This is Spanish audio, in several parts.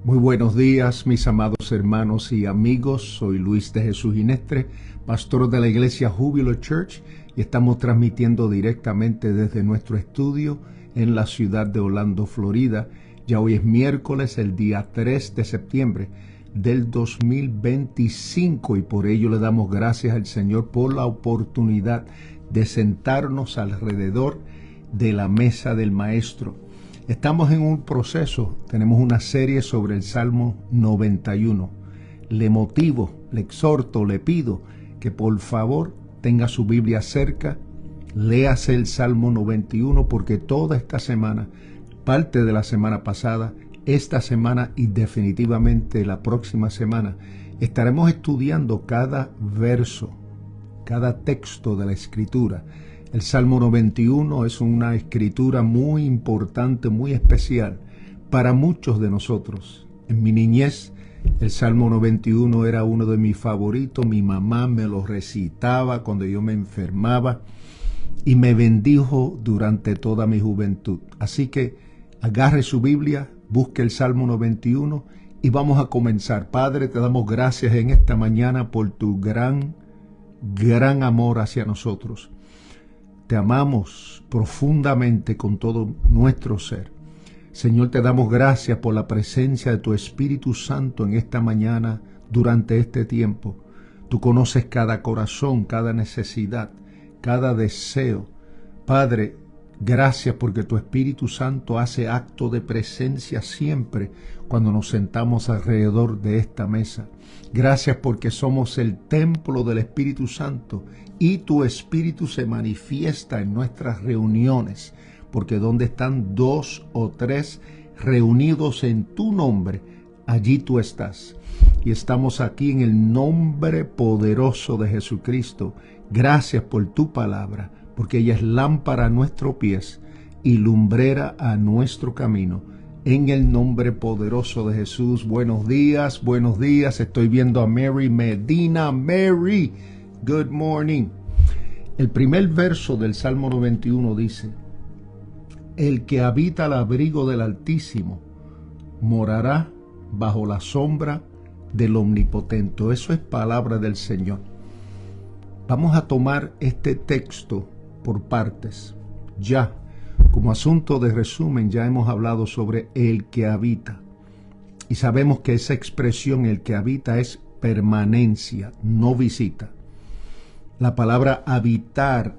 Muy buenos días, mis amados hermanos y amigos. Soy Luis de Jesús Ginestre, pastor de la iglesia Júbilo Church, y estamos transmitiendo directamente desde nuestro estudio en la ciudad de Orlando, Florida. Ya hoy es miércoles, el día 3 de septiembre del 2025, y por ello le damos gracias al Señor por la oportunidad de sentarnos alrededor de la mesa del Maestro. Estamos en un proceso, tenemos una serie sobre el Salmo 91. Le motivo, le exhorto, le pido que por favor tenga su Biblia cerca, léase el Salmo 91, porque toda esta semana, parte de la semana pasada, esta semana y definitivamente la próxima semana, estaremos estudiando cada verso, cada texto de la Escritura. El Salmo 91 es una escritura muy importante, muy especial para muchos de nosotros. En mi niñez, el Salmo 91 era uno de mis favoritos. Mi mamá me lo recitaba cuando yo me enfermaba y me bendijo durante toda mi juventud. Así que agarre su Biblia, busque el Salmo 91 y vamos a comenzar. Padre, te damos gracias en esta mañana por tu gran amor hacia nosotros. Te amamos profundamente con todo nuestro ser. Señor, te damos gracias por la presencia de tu Espíritu Santo en esta mañana, durante este tiempo. Tú conoces cada corazón, cada necesidad, cada deseo. Padre, gracias porque tu Espíritu Santo hace acto de presencia siempre cuando nos sentamos alrededor de esta mesa. Gracias porque somos el templo del Espíritu Santo y tu Espíritu se manifiesta en nuestras reuniones, porque donde están 2 o 3 reunidos en tu nombre, allí tú estás. Y estamos aquí en el nombre poderoso de Jesucristo. Gracias por tu palabra, porque ella es lámpara a nuestros pies y lumbrera a nuestro camino. En el nombre poderoso de Jesús. Buenos días, buenos días. Estoy viendo a Mary Medina. Mary, good morning. El primer verso del Salmo 91 dice: el que habita al abrigo del Altísimo morará bajo la sombra del Omnipotente. Eso es palabra del Señor. Vamos a tomar este texto por partes. Ya, como asunto de resumen, ya hemos hablado sobre el que habita. Y sabemos que esa expresión, el que habita, es permanencia, no visita. La palabra habitar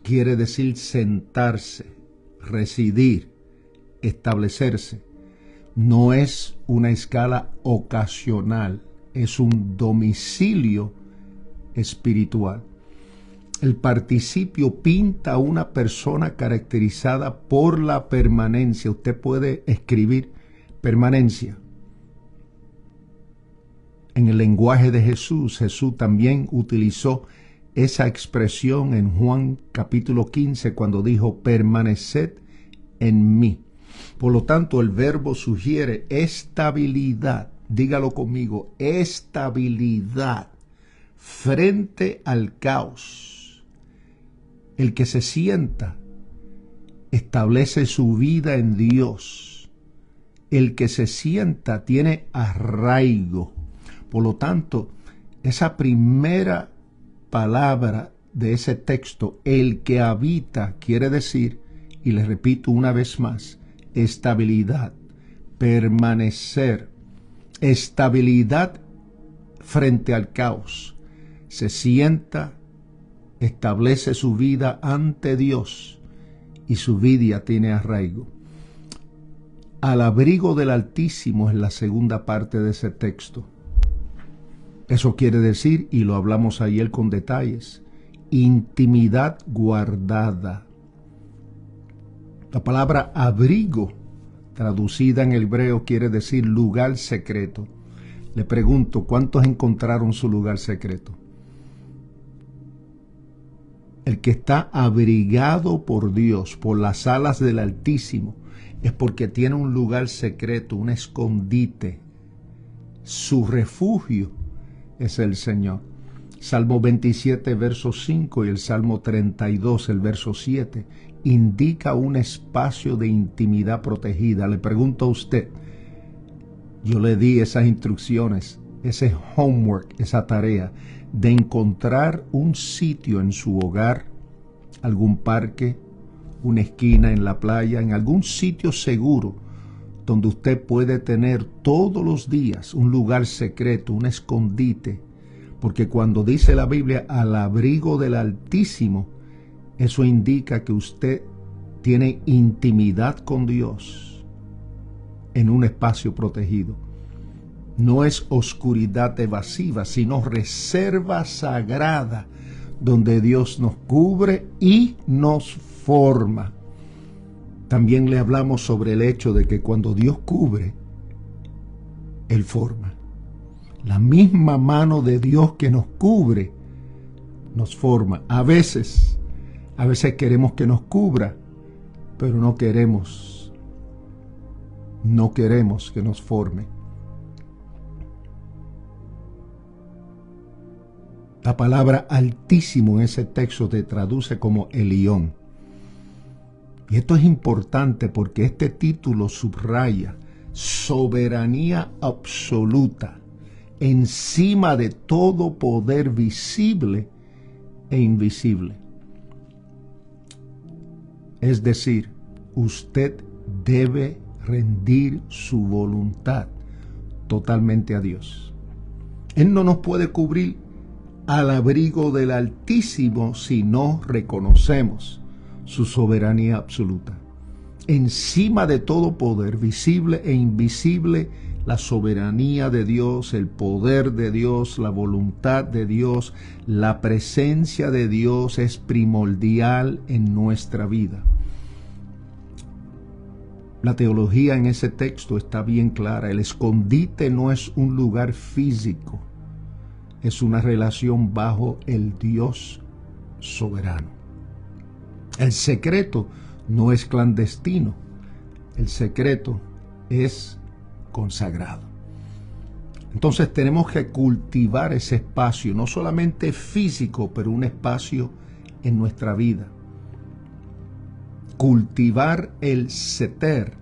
quiere decir sentarse, residir, establecerse. No es una escala ocasional, es un domicilio espiritual. El participio pinta a una persona caracterizada por la permanencia. Usted puede escribir permanencia. En el lenguaje de Jesús, Jesús también utilizó esa expresión en Juan capítulo 15 cuando dijo: permaneced en mí. Por lo tanto, el verbo sugiere estabilidad. Dígalo conmigo: estabilidad frente al caos. El que se sienta establece su vida en Dios. El que se sienta tiene arraigo. Por lo tanto, esa primera palabra de ese texto, el que habita, quiere decir, y le repito una vez más, estabilidad, permanecer, estabilidad frente al caos. Se sienta, establece su vida ante Dios y su vida tiene arraigo. Al abrigo del Altísimo es la segunda parte de ese texto. Eso quiere decir, y lo hablamos ayer con detalles, intimidad guardada. La palabra abrigo, traducida en hebreo, quiere decir lugar secreto. Le pregunto, ¿cuántos encontraron su lugar secreto? El que está abrigado por Dios, por las alas del Altísimo, es porque tiene un lugar secreto, un escondite. Su refugio es el Señor. Salmo 27, verso 5 y el Salmo 32, el verso 7, indica un espacio de intimidad protegida. Le pregunto a usted, Yo le di esas instrucciones, ese homework, esa tarea de encontrar un sitio en su hogar, algún parque, una esquina en la playa, en algún sitio seguro donde usted puede tener todos los días un lugar secreto, un escondite, porque cuando dice la Biblia al abrigo del Altísimo, eso indica que usted tiene intimidad con Dios en un espacio protegido. No es oscuridad evasiva, sino reserva sagrada donde Dios nos cubre y nos forma. También le hablamos sobre el hecho de que cuando Dios cubre, Él forma. La misma mano de Dios que nos cubre, nos forma. A veces queremos que nos cubra, pero no queremos que nos forme. La palabra Altísimo en ese texto te traduce como Elión. Y esto es importante porque este título subraya soberanía absoluta encima de todo poder visible e invisible. Es decir, usted debe rendir su voluntad totalmente a Dios. Él no nos puede cubrir al abrigo del Altísimo si no reconocemos su soberanía absoluta. Encima de todo poder, visible e invisible, la soberanía de Dios, el poder de Dios, la voluntad de Dios, la presencia de Dios es primordial en nuestra vida. La teología en ese texto está bien clara. El escondite no es un lugar físico, es una relación bajo el Dios soberano. El secreto no es clandestino, el secreto es consagrado. Entonces tenemos que cultivar ese espacio, no solamente físico, pero un espacio en nuestra vida. Cultivar el seter,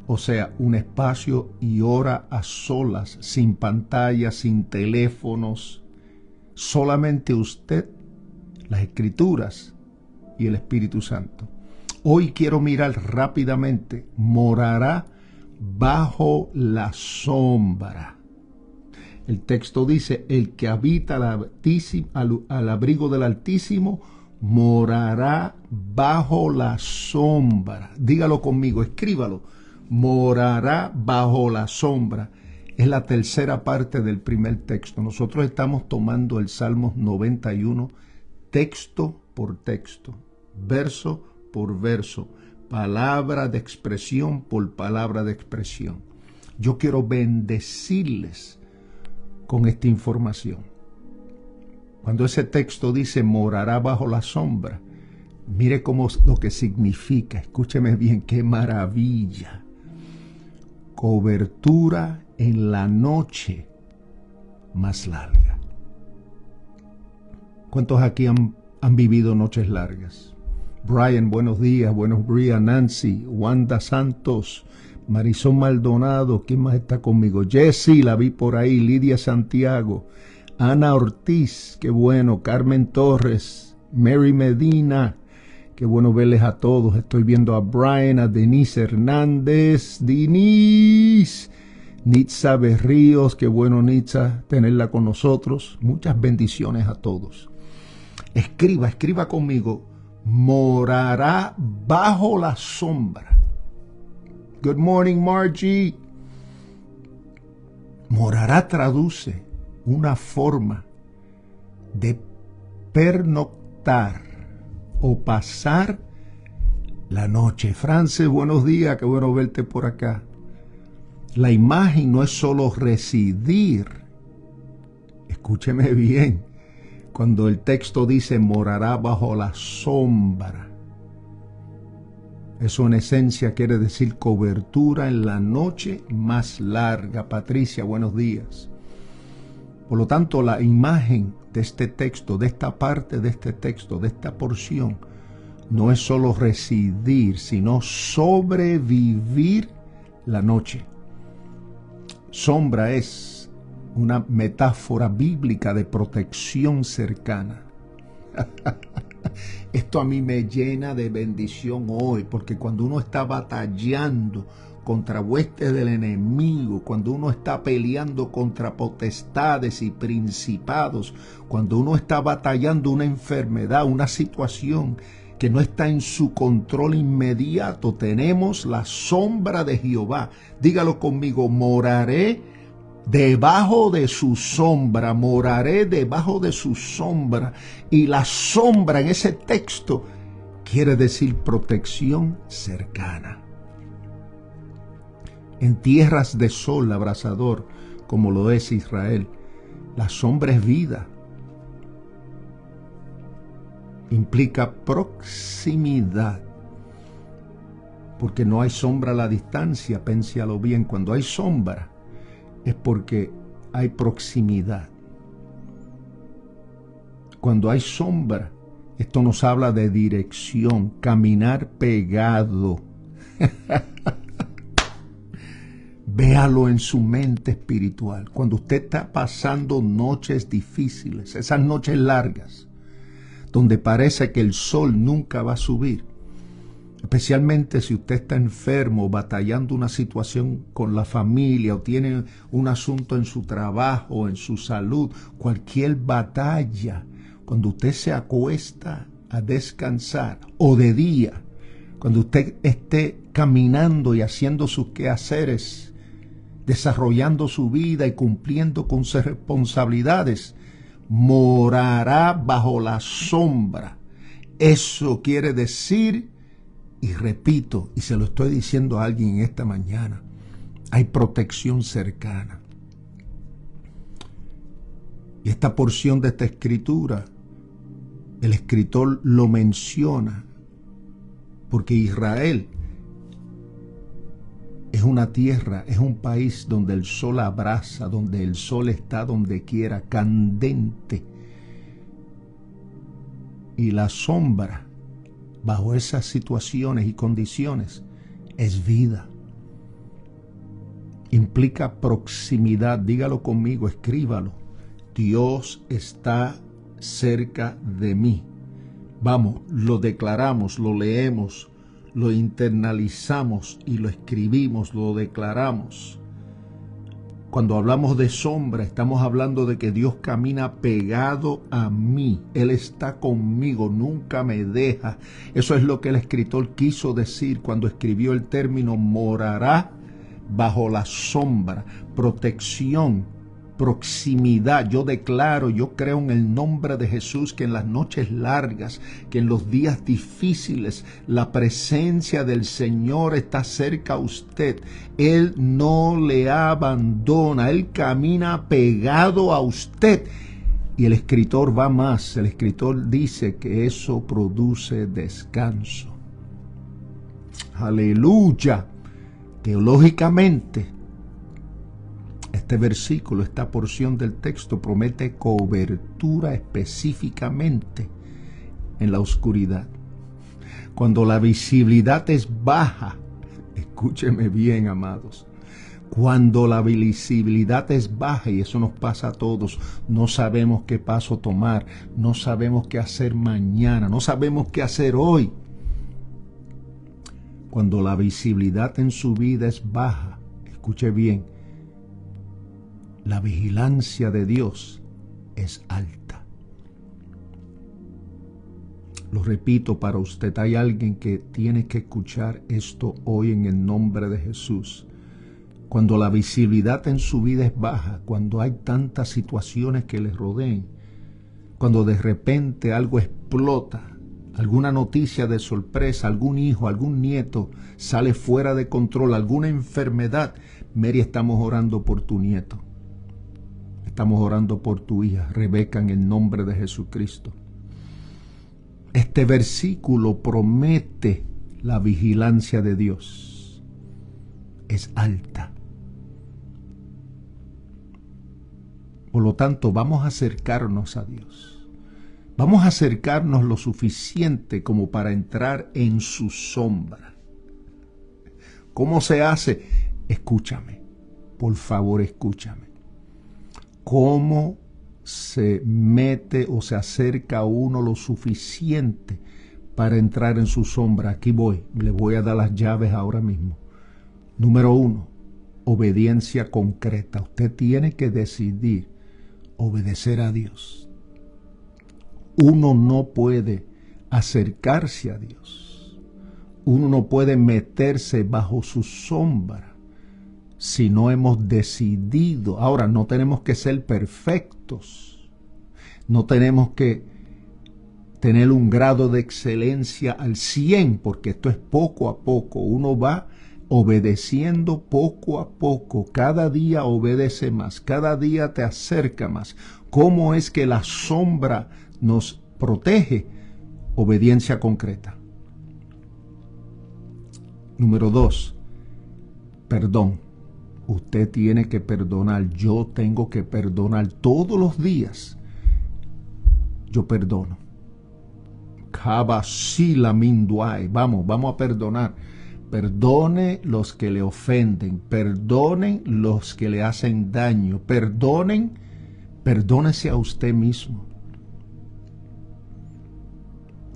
o sea, un espacio y hora a solas, sin pantallas, sin teléfonos, solamente usted, las Escrituras y el Espíritu Santo. Hoy quiero mirar rápidamente, morará bajo la sombra. El texto dice, el que habita al abrigo del Altísimo morará bajo la sombra. Dígalo conmigo, escríbalo. Morará bajo la sombra. Es la tercera parte del primer texto. Nosotros estamos tomando el Salmos 91, texto por texto, verso por verso, palabra de expresión por palabra de expresión. Yo quiero bendecirles con esta información. Cuando ese texto dice morará bajo la sombra, mire cómo lo que significa. Escúcheme bien, qué maravilla. Cobertura en la noche más larga. ¿Cuántos aquí han vivido noches largas? Brian, buenos días. Buenos días, Nancy, Wanda Santos, Marisol Maldonado. ¿Quién más está conmigo? Jessie, la vi por ahí. Lidia Santiago, Ana Ortiz, qué bueno. Carmen Torres, Mary Medina, qué bueno verles a todos. Estoy viendo a Brian, a Denise Hernández, Denise, Nitza Berríos, qué bueno Nitza tenerla con nosotros. Muchas bendiciones a todos. Escriba conmigo. Morará bajo la sombra. Good morning, Margie. Morará traduce una forma de pernoctar o pasar la noche. Frances, buenos días, qué bueno verte por acá. La imagen no es solo residir. Escúcheme bien. Cuando el texto dice morará bajo la sombra, eso en esencia quiere decir cobertura en la noche más larga. Patricia, buenos días. Por lo tanto, la imagen de este texto, de esta parte de este texto, de esta porción, no es solo residir, sino sobrevivir la noche. Sombra es una metáfora bíblica de protección cercana. Esto a mí me llena de bendición hoy, porque cuando uno está batallando contra huestes del enemigo, cuando uno está peleando contra potestades y principados, cuando uno está batallando una enfermedad, una situación que no está en su control inmediato, tenemos la sombra de Jehová. Dígalo conmigo: moraré debajo de su sombra, moraré debajo de su sombra. Y la sombra en ese texto quiere decir protección cercana. En tierras de sol abrasador, como lo es Israel, la sombra es vida. Implica proximidad, porque no hay sombra a la distancia. Pénsalo bien, cuando hay sombra es porque hay proximidad. Cuando hay sombra, esto nos habla de dirección, caminar pegado. Véalo en su mente espiritual. Cuando usted está pasando noches difíciles, esas noches largas, donde parece que el sol nunca va a subir, especialmente si usted está enfermo, batallando una situación con la familia, o tiene un asunto en su trabajo, en su salud, cualquier batalla, cuando usted se acuesta a descansar, o de día, cuando usted esté caminando y haciendo sus quehaceres, desarrollando su vida y cumpliendo con sus responsabilidades, morará bajo la sombra. Eso quiere decir, y repito, y se lo estoy diciendo a alguien esta mañana, hay protección cercana. Y esta porción de esta escritura, el escritor lo menciona, porque Israel es una tierra, es un país donde el sol abraza, donde el sol está donde quiera, candente. Y la sombra, bajo esas situaciones y condiciones, es vida. Implica proximidad. Dígalo conmigo, escríbalo. Dios está cerca de mí. Vamos, lo declaramos, lo leemos, lo internalizamos y lo escribimos, lo declaramos. Cuando hablamos de sombra, estamos hablando de que Dios camina pegado a mí. Él está conmigo, nunca me deja. Eso es lo que el escritor quiso decir cuando escribió el término morará bajo la sombra, protección, proximidad. Yo declaro, yo creo en el nombre de Jesús que en las noches largas, que en los días difíciles, la presencia del Señor está cerca a usted. Él no le abandona, Él camina pegado a usted. Y el escritor va más, el escritor dice que eso produce descanso. Aleluya. Teológicamente, este versículo, esta porción del texto promete cobertura específicamente en la oscuridad. Cuando la visibilidad es baja, escúcheme bien, amados, cuando la visibilidad es baja, y eso nos pasa a todos, no sabemos qué paso tomar, no sabemos qué hacer mañana, no sabemos qué hacer hoy. Cuando la visibilidad en su vida es baja, escuche bien, la vigilancia de Dios es alta. Lo repito para usted, hay alguien que tiene que escuchar esto hoy en el nombre de Jesús. Cuando la visibilidad en su vida es baja, cuando hay tantas situaciones que le rodeen, cuando de repente algo explota, alguna noticia de sorpresa, algún hijo, algún nieto sale fuera de control, alguna enfermedad, Mary, estamos orando por tu nieto. Estamos orando por tu hija, Rebeca, en el nombre de Jesucristo. Este versículo promete la vigilancia de Dios. Es alta. Por lo tanto, vamos a acercarnos a Dios. Vamos a acercarnos lo suficiente como para entrar en su sombra. ¿Cómo se hace? Escúchame. por favor escúchame. ¿Cómo se mete o se acerca a uno lo suficiente para entrar en su sombra? Aquí voy, le voy a dar las llaves ahora mismo. Número 1, obediencia concreta. Usted tiene que decidir obedecer a Dios. Uno no puede acercarse a Dios. Uno no puede meterse bajo su sombra si no hemos decidido. Ahora, no tenemos que ser perfectos. No tenemos que tener un grado de excelencia al 100, porque esto es poco a poco. Uno va obedeciendo poco a poco. Cada día obedece más. Cada día te acerca más. ¿Cómo es que la sombra nos protege? Obediencia concreta. Número 2, perdón. Usted tiene que perdonar. Yo tengo que perdonar todos los días. Yo perdono. Vamos a perdonar. Perdone los que le ofenden. Perdonen los que le hacen daño. Perdónese a usted mismo.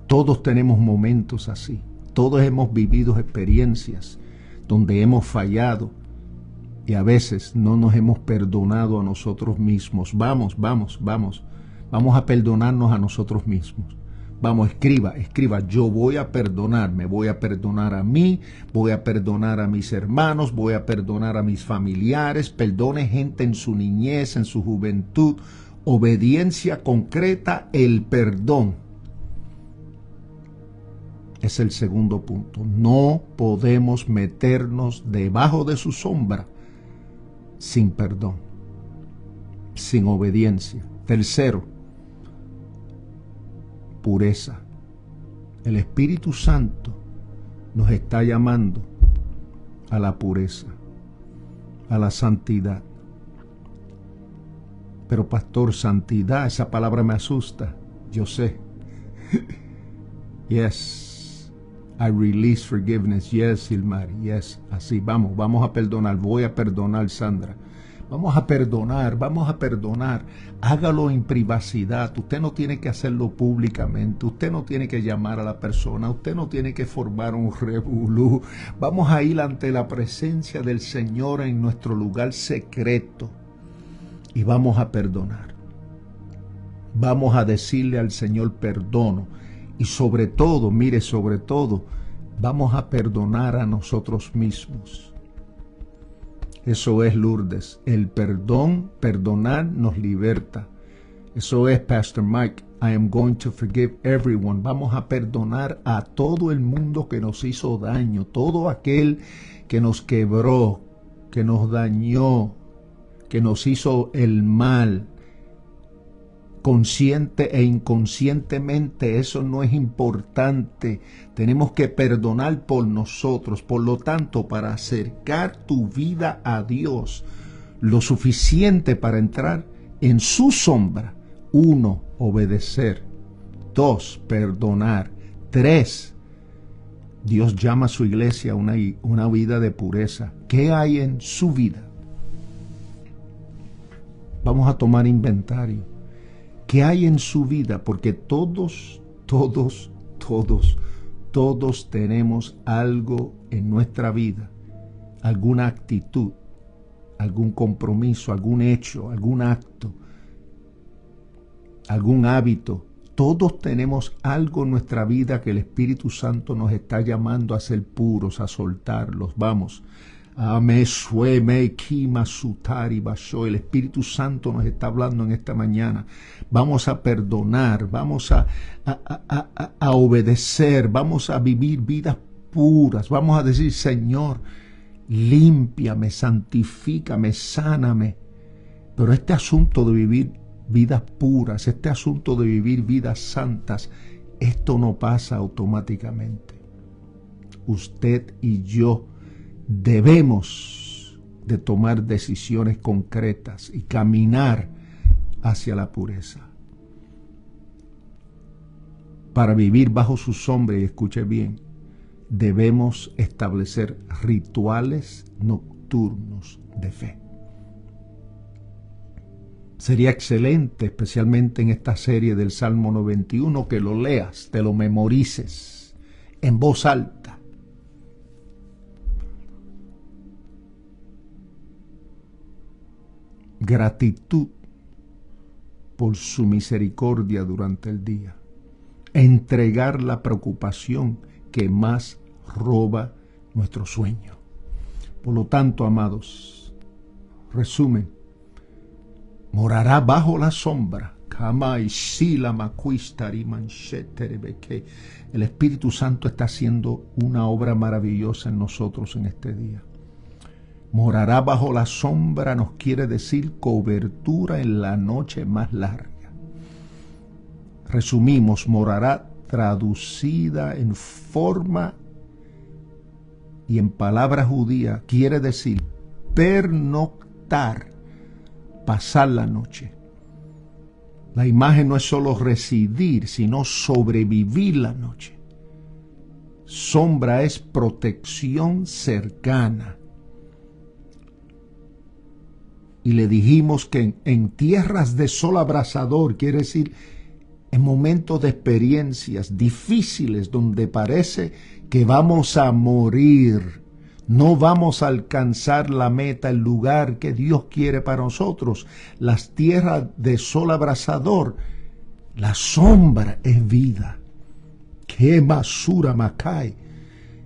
Todos tenemos momentos así. Todos hemos vivido experiencias donde hemos fallado y a veces no nos hemos perdonado a nosotros mismos. Vamos a perdonarnos a nosotros mismos. Vamos, escriba, yo voy a perdonar, me voy a perdonar a mí, voy a perdonar a mis hermanos, voy a perdonar a mis familiares. Perdone gente en su niñez, en su juventud. Obediencia concreta, el perdón. Es el segundo punto. No podemos meternos debajo de su sombra sin perdón, sin obediencia. Tercero, pureza. El Espíritu Santo nos está llamando a la pureza, a la santidad. Pero pastor, santidad, esa palabra me asusta. Yo sé. Yes, I release forgiveness. Yes, Hilmari, yes. Así, vamos a perdonar. Voy a perdonar, Sandra. Vamos a perdonar. Hágalo en privacidad. Usted no tiene que hacerlo públicamente. Usted no tiene que llamar a la persona. Usted no tiene que formar un revolú. Vamos a ir ante la presencia del Señor en nuestro lugar secreto y vamos a perdonar. Vamos a decirle al Señor perdono. Y sobre todo, mire, sobre todo, vamos a perdonar a nosotros mismos. Eso es, Lourdes. El perdón, perdonar nos liberta. Eso es, Pastor Mike. I am going to forgive everyone. Vamos a perdonar a todo el mundo que nos hizo daño. Todo aquel que nos quebró, que nos dañó, que nos hizo el mal. Consciente e inconscientemente, eso no es importante. Tenemos que perdonar por nosotros. Por lo tanto, para acercar tu vida a Dios lo suficiente para entrar en su sombra. 1, obedecer. 2, perdonar. 3, Dios llama a su iglesia a una vida de pureza. ¿Qué hay en su vida? Vamos a tomar inventario. ¿Qué hay en su vida? Porque todos tenemos algo en nuestra vida, alguna actitud, algún compromiso, algún hecho, algún acto, algún hábito. Todos tenemos algo en nuestra vida que el Espíritu Santo nos está llamando a ser puros, a soltarlos. Vamos. El Espíritu Santo nos está hablando en esta mañana. Vamos a perdonar, vamos a obedecer, vamos a vivir vidas puras. Vamos a decir, Señor, límpiame, santifícame, sáname. Pero este asunto de vivir vidas puras, este asunto de vivir vidas santas, esto no pasa automáticamente. Usted y yo debemos de tomar decisiones concretas y caminar hacia la pureza. Para vivir bajo su sombra, y escuche bien, debemos establecer rituales nocturnos de fe. Sería excelente, especialmente en esta serie del Salmo 91, que lo leas, te lo memorices en voz alta. Gratitud por su misericordia durante el día. Entregar la preocupación que más roba nuestro sueño. Por lo tanto, amados, resumen, morará bajo la sombra. El Espíritu Santo está haciendo una obra maravillosa en nosotros en este día. Morará bajo la sombra nos quiere decir cobertura en la noche más larga. Resumimos, morará traducida en forma y en palabra judía quiere decir pernoctar, pasar la noche. La imagen no es solo residir, sino sobrevivir la noche. Sombra es protección cercana. Y le dijimos que en tierras de sol abrasador, quiere decir en momentos de experiencias difíciles donde parece que vamos a morir, no vamos a alcanzar la meta, el lugar que Dios quiere para nosotros. Las tierras de sol abrasador, la sombra es vida. ¡Qué basura macay!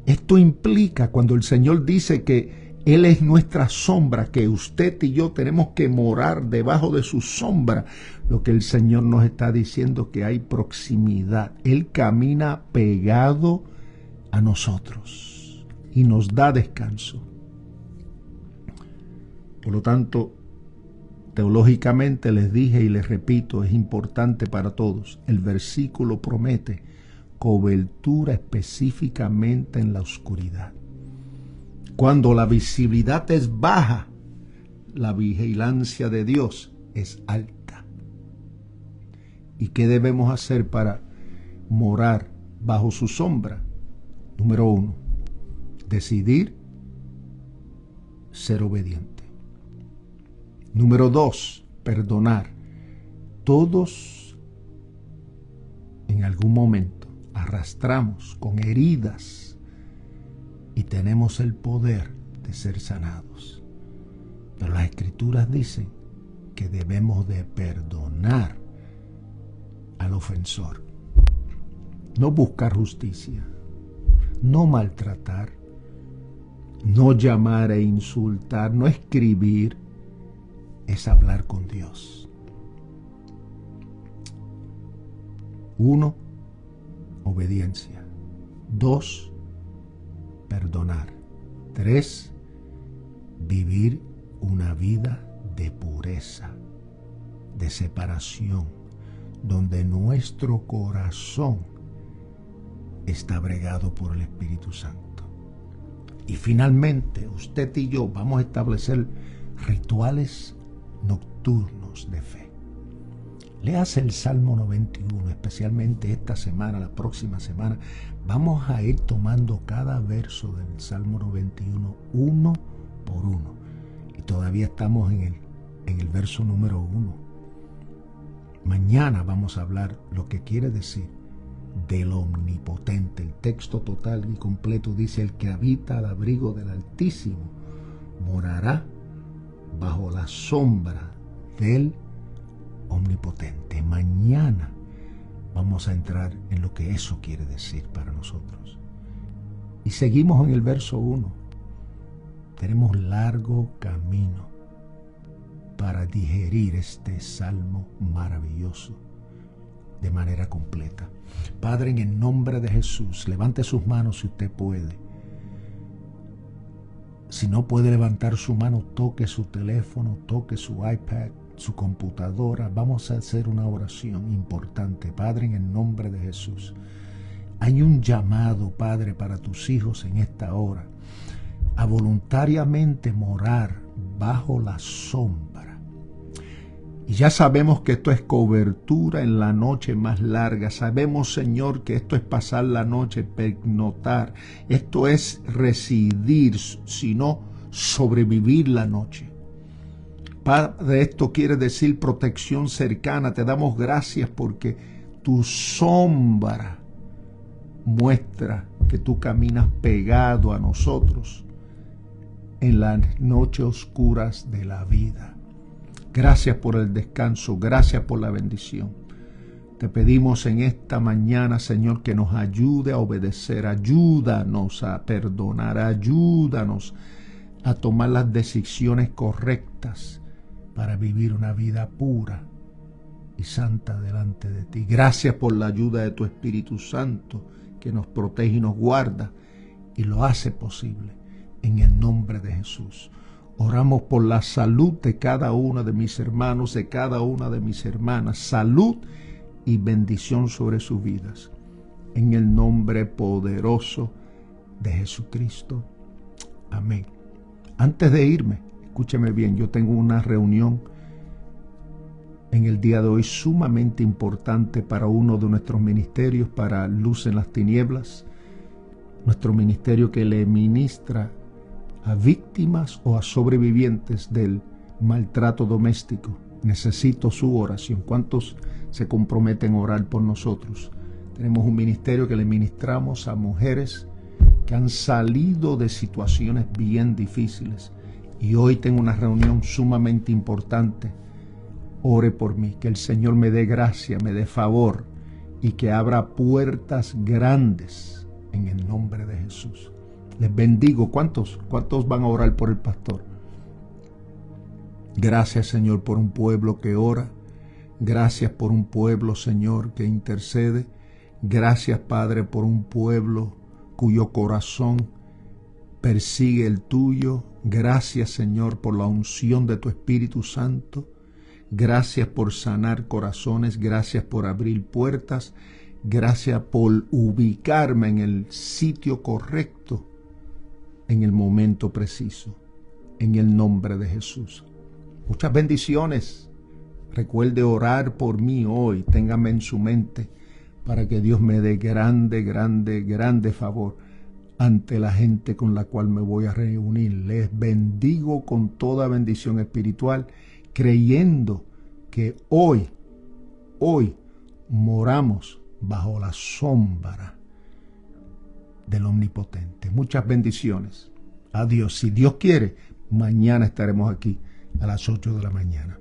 Esto implica cuando el Señor dice que Él es nuestra sombra, que usted y yo tenemos que morar debajo de su sombra. Lo que el Señor nos está diciendo que hay proximidad. Él camina pegado a nosotros y nos da descanso. Por lo tanto, teológicamente les dije y les repito, es importante para todos. El versículo promete cobertura específicamente en la oscuridad. Cuando la visibilidad es baja, la vigilancia de Dios es alta. ¿Y qué debemos hacer para morar bajo su sombra? Número 1, decidir ser obediente. Número 2, perdonar. Todos en algún momento arrastramos con heridas y tenemos el poder de ser sanados. Pero las Escrituras dicen que debemos de perdonar al ofensor. No buscar justicia, no maltratar, no llamar e insultar, no escribir, es hablar con Dios. 1, obediencia. 2, perdonar. 3, vivir una vida de pureza, de separación, donde nuestro corazón está bregado por el Espíritu Santo. Y finalmente, usted y yo vamos a establecer rituales nocturnos de fe. Léase el Salmo 91, especialmente esta semana, la próxima semana. Vamos a ir tomando cada verso del Salmo 91, uno por uno. Y todavía estamos en el verso número 1. Mañana vamos a hablar lo que quiere decir del omnipotente. El texto total y completo dice: el que habita al abrigo del Altísimo morará bajo la sombra del omnipotente. Mañana vamos a entrar en lo que eso quiere decir para nosotros. Y seguimos en el verso 1. Tenemos largo camino para digerir este salmo maravilloso de manera completa. Padre, en el nombre de Jesús, levante sus manos si usted puede. Si no puede levantar su mano, toque su teléfono, toque su iPad, su computadora. Vamos a hacer una oración importante. Padre, en el nombre de Jesús, hay un llamado, Padre, para tus hijos en esta hora a voluntariamente morar bajo la sombra. Y ya sabemos que esto es cobertura en la noche más larga. Sabemos, Señor, que esto es pasar la noche, pernoctar. Esto es residir, sino sobrevivir la noche. Padre, esto quiere decir protección cercana. Te damos gracias porque tu sombra muestra que tú caminas pegado a nosotros en las noches oscuras de la vida. Gracias por el descanso, gracias por la bendición. Te pedimos en esta mañana, Señor, que nos ayude a obedecer, ayúdanos a perdonar, ayúdanos a tomar las decisiones correctas para vivir una vida pura y santa delante de ti. Gracias por la ayuda de tu Espíritu Santo, que nos protege y nos guarda y lo hace posible. En el nombre de Jesús. Oramos por la salud de cada uno de mis hermanos, de cada una de mis hermanas. Salud y bendición sobre sus vidas. En el nombre poderoso de Jesucristo. Amén. Antes de irme, escúcheme bien, yo tengo una reunión en el día de hoy sumamente importante para uno de nuestros ministerios, para Luz en las Tinieblas. Nuestro ministerio que le ministra a víctimas o a sobrevivientes del maltrato doméstico. Necesito su oración. ¿Cuántos se comprometen a orar por nosotros? Tenemos un ministerio que le ministramos a mujeres que han salido de situaciones bien difíciles. Y hoy tengo una reunión sumamente importante. Ore por mí, que el Señor me dé gracia, me dé favor y que abra puertas grandes en el nombre de Jesús. Les bendigo. ¿Cuántos van a orar por el pastor? Gracias, Señor, por un pueblo que ora. Gracias por un pueblo, Señor, que intercede. Gracias, Padre, por un pueblo cuyo corazón persigue el tuyo. Gracias, Señor, por la unción de tu Espíritu Santo. Gracias por sanar corazones. Gracias por abrir puertas. Gracias por ubicarme en el sitio correcto, en el momento preciso, en el nombre de Jesús. Muchas bendiciones. Recuerde orar por mí hoy. Téngame en su mente para que Dios me dé grande favor ante la gente con la cual me voy a reunir. Les bendigo con toda bendición espiritual, creyendo que hoy moramos bajo la sombra del Omnipotente. Muchas bendiciones. Adiós. Si Dios quiere, mañana estaremos aquí a las 8 de la mañana.